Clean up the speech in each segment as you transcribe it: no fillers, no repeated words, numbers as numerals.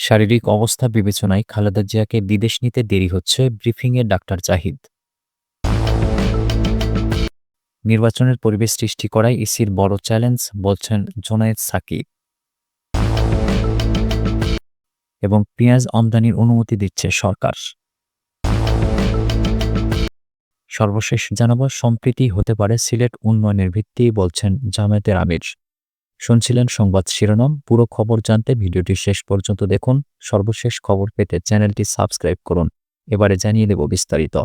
শারীরিক অবস্থা বিবেচনায় খালেদা জিয়াকে বিদেশ নিতে দেরি হচ্ছে, ব্রিফিংয়ে ডাক্তার জাহিদ। নির্বাচনের পরিবেশ সৃষ্টি করাই ইসির বড় চ্যালেঞ্জ, বলছেন জোনায়েদ সাকিব। এবং পেঁয়াজ আমদানির অনুমতি দিচ্ছে সরকার। সর্বশেষ জানাবো, সম্প্রীতি হতে পারে সিলেট উন্নয়নের ভিত্তি, বলছেন জামায়াতের আমির। শুনছিলেন সংবাদ শিরোনাম। পুরো খবর জানতে ভিডিওটি শেষ পর্যন্ত দেখুন। সর্বশেষ খবর পেতে চ্যানেলটি সাবস্ক্রাইব করুন। এবারে জানিয়ে দেব বিস্তারিত।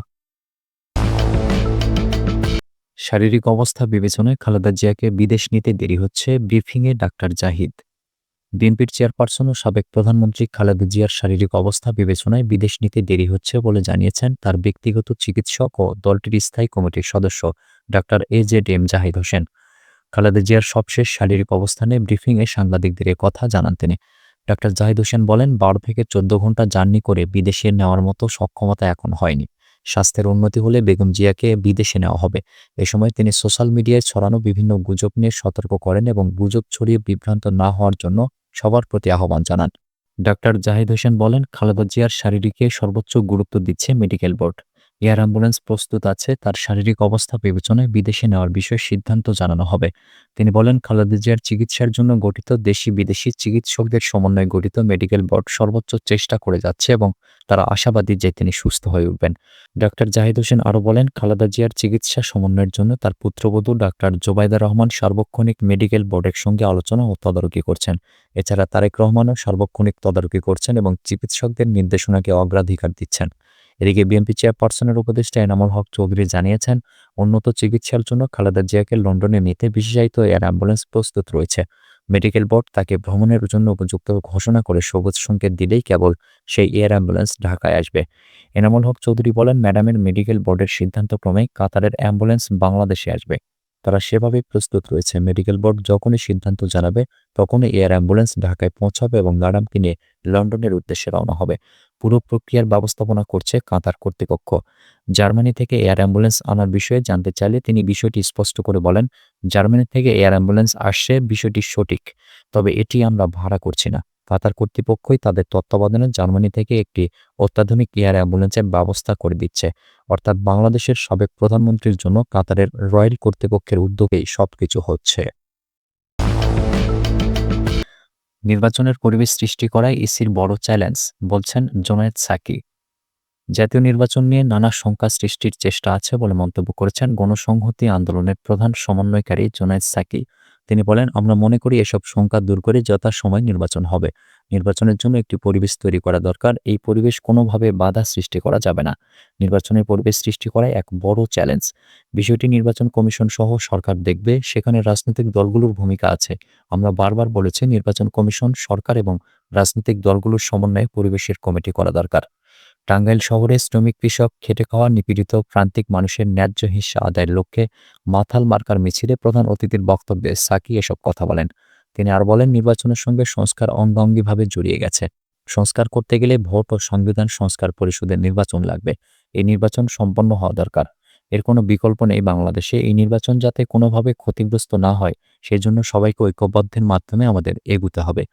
শারীরিক অবস্থা বিবেচনায় খালেদা জিয়াকে বিদেশ নিতে দেরি হচ্ছে, ব্রিফিংয়ে ডাক্তার জাহিদ। বিএনপির চেয়ারপারসন ও সাবেক প্রধানমন্ত্রী খালেদা জিয়ার শারীরিক অবস্থা বিবেচনায় বিদেশ নিতে দেরি হচ্ছে বলে জানিয়েছেন তার ব্যক্তিগত চিকিৎসক ও দলটির স্থায়ী কমিটির সদস্য ডাক্তার এজেড জাহিদ হোসেন। খালেদা জিয়ার সবশেষ শারীরিক অবস্থানে ব্রিফিংয়ে সাংবাদিকদের কথা জানান তিনি। ডাক্তার জাহিদ হোসেন বলেন, 12 থেকে 14 ঘন্টা জার্নি করে বিদেশে নেওয়ার মতো সক্ষমতা এখন হয়নি। স্বাস্থ্যের উন্নতি হলে বেগম জিয়াকে বিদেশে নেওয়া হবে। এ সময় তিনি সোশ্যাল মিডিয়ায় ছড়ানো বিভিন্ন গুজব নিয়ে সতর্ক করেন এবং গুজব ছড়িয়ে বিভ্রান্ত না হওয়ার জন্য সবার প্রতি আহ্বান জানান। ডাক্তার জাহিদ হোসেন বলেন, খালেদা জিয়ার শারীরিকে সর্বোচ্চ গুরুত্ব দিচ্ছে মেডিকেল বোর্ড। এয়ার অ্যাম্বুলেন্স প্রস্তুত আছে, তার শারীরিক অবস্থা বিবেচনায় বিদেশে নেওয়ার বিষয়ে সিদ্ধান্ত জানানো হবে। তিনি বলেন, খালেদা জিয়ার চিকিৎসার জন্য গঠিত দেশি বিদেশি চিকিৎসকদের সমন্বয়ে গঠিত মেডিকেল বোর্ড সর্বোচ্চ চেষ্টা করে যাচ্ছে এবং তারা আশাবাদী যে তিনি সুস্থ হয়ে উঠবেন। ডাক্তার জাহিদ হোসেন আরও বলেন, খালেদা জিয়ার চিকিৎসা সমন্বয়ের জন্য তার পুত্রবধূ ডাক্তার জোবাইদা রহমান সার্বক্ষণিক মেডিকেল বোর্ডের সঙ্গে আলোচনা ও তদারকি করছেন। এছাড়া তারেক রহমানও সার্বক্ষণিক তদারকি করছেন এবং চিকিৎসকদের নির্দেশনাকে অগ্রাধিকার দিচ্ছেন। এদিকে বিএনপি চেয়ারপারসনের উপদেষ্টা এনামুল হক চৌধুরী জানিয়েছেন, উন্নত চিকিৎসার জন্য খালেদা জিয়াকে লন্ডনে নিতে বিশেষায়িত এয়ার অ্যাম্বুলেন্স প্রস্তুত রয়েছে। মেডিকেল বোর্ড তাকে ভ্রমণের জন্য উপযুক্ত ঘোষণা করে সবুজ সংকেত দিলেই কেবল সেই এয়ার অ্যাম্বুলেন্স ঢাকায় আসবে। এনামুল হক চৌধুরী বলেন, ম্যাডামের মেডিকেল বোর্ডের সিদ্ধান্তক্রমে কাতারের অ্যাম্বুলেন্স বাংলাদেশে আসবে। তারা সেভাবেই প্রস্তুত রয়েছে। মেডিকেল বোর্ড যখনই সিদ্ধান্ত জানাবে তখনই এয়ার অ্যাম্বুলেন্স ঢাকায় পৌঁছাবে এবং ম্যাডামকে নিয়ে লন্ডনের উদ্দেশ্যে রওনা হবে। পুরো প্রক্রিয়ার ব্যবস্থাপনা করছে কাতার কর্তৃপক্ষ। জার্মানি থেকে এয়ার অ্যাম্বুলেন্স আনার বিষয়ে জানতে চাইলে তিনি বিষয়টি স্পষ্ট করে বলেন, জার্মানি থেকে এয়ার অ্যাম্বুলেন্স আসছে, বিষয়টি সঠিক, তবে এটি আমরা ভাড়া করছি না। কাতার কর্তৃপক্ষই তাদের তত্ত্বাবধানে জার্মানি থেকে একটি অত্যাধুনিক এয়ার অ্যাম্বুলেন্সের ব্যবস্থা করে দিচ্ছে। অর্থাৎ বাংলাদেশের সাবেক প্রধানমন্ত্রীর জন্য কাতারের রয়্যাল কর্তৃপক্ষের উদ্যোগেই সবকিছু হচ্ছে। নির্বাচনের পরিবেশ সৃষ্টি করাই ইসির বড় চ্যালেঞ্জ, বলছেন জোনায়েদ সাকি। জাতীয় নির্বাচন নিয়ে নানা শঙ্কা সৃষ্টির চেষ্টা আছে বলে মন্তব্য করেছেন গণসংহতি আন্দোলনের প্রধান সমন্বয়কারী জোনায়েদ সাকি। তিনি বলেন, আমরা মনে করি এসব শঙ্কা দূর করে যথাসময় নির্বাচন হবে। নির্বাচনের জন্য একটি পরিবেশ তৈরি করা দরকার। এই পরিবেশ কোনোভাবে বাধা সৃষ্টি করা যাবে না। নির্বাচনের পরিবেশ সৃষ্টি করাই এক বড় চ্যালেঞ্জ। বিষয়টি নির্বাচন কমিশন সহ সরকার দেখবে, সেখানে রাজনৈতিক দলগুলোর ভূমিকা আছে। আমরা বারবার বলেছি, নির্বাচন কমিশন, সরকার এবং রাজনৈতিক দলগুলোর সমন্বয়ে পরিবেশের কমিটি করা দরকার। টাঙ্গাইল শহরে শ্রমিক, কৃষক, খেটে খাওয়া নিপীড়িত প্রান্তিক মানুষের ন্যায্য হিস্যা আদায়ের লক্ষ্যে মাথাল মার্কার মিছিলে প্রধান অতিথির বক্তব্যে সাকি এসব কথা বলেন। তিনি আর বলেন, নির্বাচনের সঙ্গে সংস্কার অঙ্গাঙ্গিভাবে জড়িয়ে গেছে। সংস্কার করতে গেলে ভোট ও সংবিধান সংস্কার পরিষদের নির্বাচন লাগবে। এই নির্বাচন সম্পন্ন হওয়া দরকার। এর কোনো বিকল্প নেই। বাংলাদেশে এই নির্বাচন যাতে কোনোভাবে ক্ষতিগ্রস্ত না হয়, সেজন্য সবাইকে ঐক্যবদ্ধের মাধ্যমে আমাদের এগুতে হবে।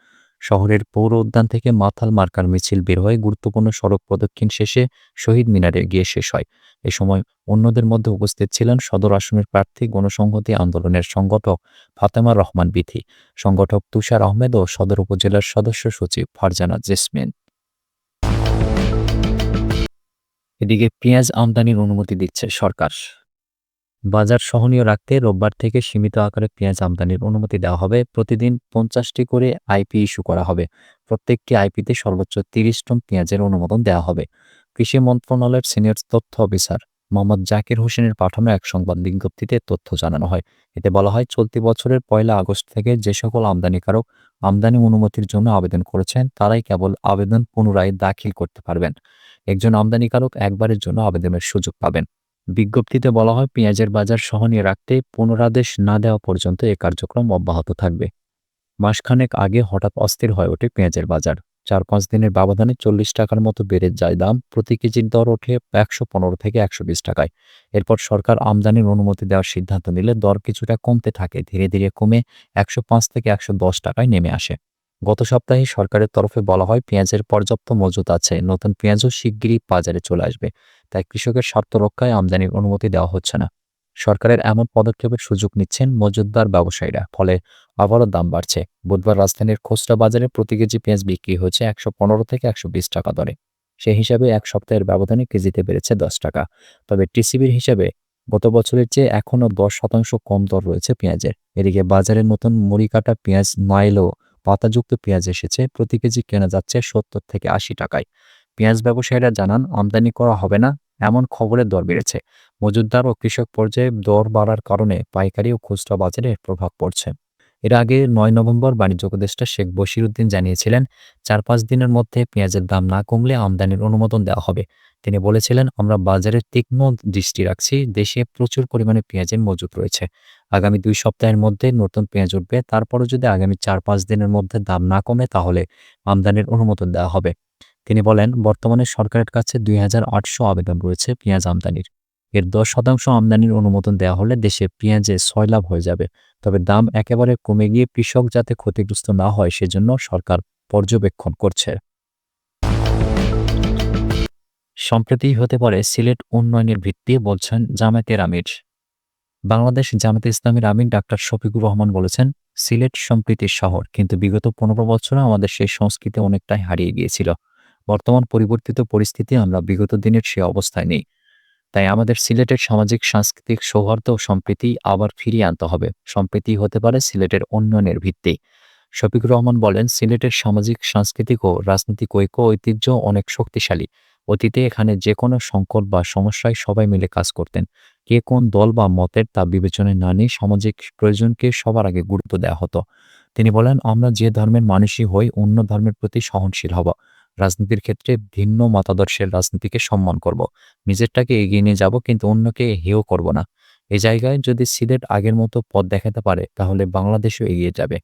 শহরের পৌর উদ্যান থেকে মাথাল মার্কার মিছিল বের হয়ে গুরুত্বপূর্ণ সড়ক প্রদক্ষিণ শেষে শহীদ মিনারে গিয়ে শেষ হয়। এ সময় অন্যদের মধ্যে উপস্থিত ছিলেন সদর আসনের প্রার্থী, গণসংহতি আন্দোলনের সংগঠক ফাতেমা রহমান বিথি, সংগঠক তুষার আহমেদ ও সদর উপজেলার সদস্য সচিব ফারজানা জেসমিন। এদিকে পেঁয়াজ আমদানির অনুমতি দিচ্ছে সরকার। বাজার সহনীয় রাখতে রোববার থেকে সীমিত আকারে পেঁয়াজ আমদানির অনুমতি দেওয়া হবে। প্রতিদিন 50টি করে আইপি ইস্যু করা হবে। প্রত্যেকটি আইপিতে সর্বোচ্চ 30 টন পেঁয়াজের অনুমোদন দেওয়া হবে। কৃষি মন্ত্রণালয়ের সিনিয়র তথ্য অফিসার মোহাম্মদ জাকির হোসেনের পাঠানো এক সংবাদ বিজ্ঞপ্তিতে তথ্য জানানো হয়। এতে বলা হয়, চলতি বছরের 1 আগস্ট থেকে যে সকল আমদানিকারক আমদানি অনুমতির জন্য আবেদন করেছেন তারাই কেবল আবেদন পুনরায় দাখিল করতে পারবেন। একজন আমদানিকারক একবারের জন্য আবেদনের সুযোগ পাবেন। বিজ্ঞপ্তিতে বলা হয়, পেঁয়াজের বাজার সহনীয় রাখতে পুনরাদেশ না দেওয়া পর্যন্ত এ কার্যক্রম অব্যাহত থাকবে। মাসখানেক আগে হঠাৎ অস্থির হয়ে ওঠে পেঁয়াজের বাজার। 4-5 দিনের ব্যবধানে 40 টাকার মতো বেড়ে যায় দাম। প্রতি কেজির দর ওঠে 115 থেকে 120 টাকায়। এরপর সরকার আমদানির অনুমতি দেওয়ার সিদ্ধান্ত নিলে দর কিছুটা কমতে থাকে। ধীরে ধীরে কমে 105 থেকে 110 টাকায় নেমে আসে। গত সপ্তাহে সরকারের তরফে বলা হয় পেঁয়াজের পর্যাপ্ত মজুত আছে, নতুন পেঁয়াজও শিগগিরই বাজারে চলে আসবে। তাই কৃষকের স্বার্থ রক্ষায় আমদানির অনুমতি দেওয়া হচ্ছে না। সরকারের এমন পদক্ষেপের সুযোগ নিচ্ছেন মজুতদার ব্যবসায়ীরা, ফলে আবারও দাম বাড়ছে। বুধবার রাজধানীর খুচরা বাজারে প্রতি কেজি পেঁয়াজ বিক্রি হয়েছে ১১৫ থেকে ১২০ টাকা দরে। সেই হিসাবে এক সপ্তাহের ব্যবধানে কেজিতে বেড়েছে ১০ টাকা। তবে টিসিবির হিসাবে গত বছরের চেয়ে এখনও ১০% কম দর রয়েছে পেঁয়াজের। এদিকে বাজারে নতুন মুড়ি কাটা পেঁয়াজ না এলেও পাতাযুক্ত পেঁয়াজ এসেছে, প্রতি কেজি কেনা যাচ্ছে ৭০ থেকে ৮০ টাকায়। পেঁয়াজ ব্যবসায়ীরা জানান, আমদানি করা হবে না এমন খবরের দর বেড়েছে। মজুতদার ও কৃষক পর্যায়ে দর বাড়ার কারণে পাইকারি ও খুচরা বাজারে এর প্রভাব পড়ছে। এর আগে ৯ নভেম্বর বাণিজ্য উপদেষ্টা শেখ বশিরউদ্দিন জানিয়েছিলেন, ৪-৫ দিনের মধ্যে পেঁয়াজের দাম না কমলে আমদানির অনুমোদন দেওয়া হবে। তিনি বলেছিলেন, আমরা বাজারের তীক্ষ্ণ দৃষ্টি রাখছি, দেশে প্রচুর পরিমাণে পেঁয়াজের মজুত রয়েছে। আগামী ২ সপ্তাহের মধ্যে নতুন পেঁয়াজ উঠবে, তারপরও যদি আগামী ৪-৫ দিনের মধ্যে দাম না কমে তাহলে আমদানির অনুমোদন দেওয়া হবে। তিনি বলেন, বর্তমানে সরকারের কাছে ২,৮০০ আবেদন রয়েছে পেঁয়াজ আমদানির। এর ১০% আমদানির অনুমোদন দেওয়া হলে দেশে পেঁয়াজে সয়লাভ হয়ে যাবে। তবে দাম একেবারে কমে গিয়ে কৃষক যাতে ক্ষতিগ্রস্ত না হয় সেজন্য সরকার পর্যবেক্ষণ করছে। সম্প্রতি হতে পারে সিলেট উন্নয়নের ভিত্তি, বলছেন জামায়াতের আমির। বাংলাদেশ জামায়াতে ইসলামীর আমির ডাক্তার শফিকুর রহমান বলেছেন, সিলেট সম্প্রীতির শহর, কিন্তু বিগত ১৫ বছরে আমাদের সেই সংস্কৃতি অনেকটাই হারিয়ে গিয়েছিল। বর্তমান পরিবর্তিত পরিস্থিতি, আমরা বিগত দিনের সে অবস্থায় নেই। তাই আমাদের সিলেটের সামাজিক সাংস্কৃতিক সৌহার্দ্য ও সম্প্রীতি আবার ফিরিয়ে আনতে হবে। সম্প্রীতি হতে পারে সিলেটের উন্নয়নের ভিত্তি। শফিকুর রহমান বলেন, সিলেটের সামাজিক সাংস্কৃতিক ও রাজনৈতিক ঐতিহ্য অনেক শক্তিশালী। অতীতে এখানে যে কোনো সংকট বা সমস্যায় সবাই মিলে কাজ করতেন। কে কোন দল বা মতের তা বিবেচনায় না নিয়ে সামাজিক প্রয়োজনকে সবার আগে গুরুত্ব দেওয়া হতো। তিনি বলেন, আমরা যে ধর্মের মানুষই হই, অন্য ধর্মের প্রতি সহনশীল হব। রাজনীতির ক্ষেত্রে ভিন্ন মতাদর্শের রাজনীতিকে সম্মান করব। নিজেরটাকে এগিয়ে নিয়ে যাব, কিন্তু অন্যকে হেয় করব না। এই জায়গায় যদি সিলেট আগের মতো পথ দেখাতে পারে তাহলে বাংলাদেশও এগিয়ে যাবে।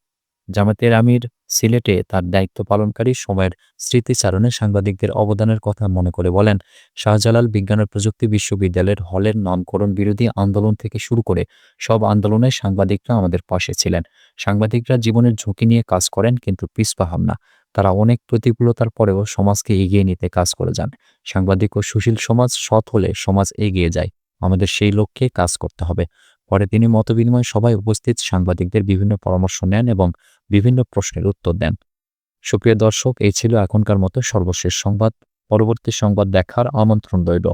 জামায়াতের আমির সিলেটে তার দায়িত্ব পালনকারী সময়ের স্মৃতিচারণে সাংবাদিকদের অবদানের কথা মনে করে বলেন, শাহজালাল বিজ্ঞান ও প্রযুক্তি বিশ্ববিদ্যালয়ের হলের নামকরণ বিরোধী আন্দোলন থেকে শুরু করে সব আন্দোলনে সাংবাদিকরা আমাদের পাশে ছিলেন। সাংবাদিকরা জীবনের ঝুঁকি নিয়ে কাজ করেন, কিন্তু পিছপা না। তারা অনেক প্রতিকূলতার পরেও সমাজকে এগিয়ে নিতে কাজ করে যান। সাংবাদিক ও সুশীল সমাজ সৎ হলে সমাজ এগিয়ে যায়। আমাদের সেই লক্ষ্যে কাজ করতে হবে। পরে তিনি মতবিনিময় সভায় উপস্থিত সাংবাদিকদের বিভিন্ন পরামর্শ নেন এবং বিভিন্ন প্রশ্নের উত্তর দেন। সুপ্রিয় দর্শক, এই ছিল এখনকার মতো সর্বশেষ সংবাদ। পরবর্তী সংবাদ দেখার আমন্ত্রণ রইল।